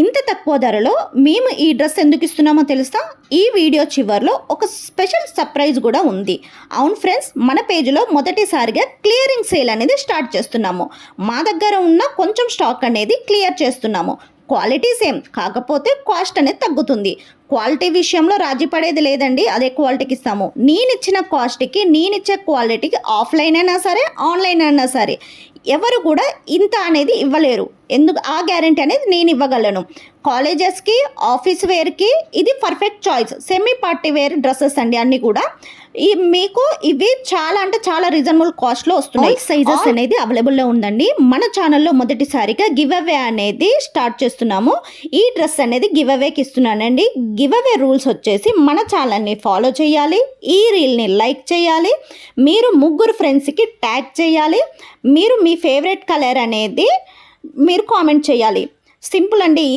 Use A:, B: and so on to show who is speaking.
A: ఇంత తక్కువ ధరలో మేము ఈ డ్రెస్ ఎందుకు ఇస్తున్నామో తెలుసా? ఈ వీడియో చివర్లో ఒక స్పెషల్ సర్ప్రైజ్ కూడా ఉంది. అవును ఫ్రెండ్స్, మన పేజ్లో మొదటిసారిగా క్లియరింగ్ సేల్ అనేది స్టార్ట్ చేస్తున్నాము. మా దగ్గర ఉన్న కొంచెం స్టాక్ అనేది క్లియర్ చేస్తున్నాము. క్వాలిటీ సేమ్, కాకపోతే కాస్ట్ అనేది తగ్గుతుంది. క్వాలిటీ విషయంలో రాజీ పడేది లేదండి, అదే క్వాలిటీకి ఇస్తాము. నేనిచ్చిన కాస్ట్కి, నేనిచ్చే క్వాలిటీకి ఆఫ్లైన్ అయినా సరే, ఆన్లైన్ అయినా సరే ఎవరు కూడా ఇంత అనేది ఇవ్వలేరు. ఎందుకు ఆ గ్యారెంటీ అనేది నేను ఇవ్వగలను. కాలేజెస్కి, ఆఫీస్ వేర్కి ఇది perfect choice. Semi party wear dresses అండి అన్నీ కూడా. మీకు ఇవి చాలా అంటే చాలా రీజనబుల్ కాస్ట్లో వస్తున్నాయి. సైజెస్ అనేది అవైలబుల్లో ఉందండి. మన ఛానల్లో మొదటిసారిగా గివ్ అవే అనేది స్టార్ట్ చేస్తున్నాము. ఈ డ్రెస్ అనేది గివ్ అవేకి ఇస్తున్నానండి. గివ్ అవే రూల్స్ వచ్చేసి మన ఛానల్ని ఫాలో చేయాలి, ఈ రీల్ని లైక్ చేయాలి, మీరు 3 ఫ్రెండ్స్కి ట్యాగ్ చేయాలి, మీరు మీ ఫేవరెట్ కలర్ అనేది మీరు కామెంట్ చేయాలి. సింపుల్ అండి.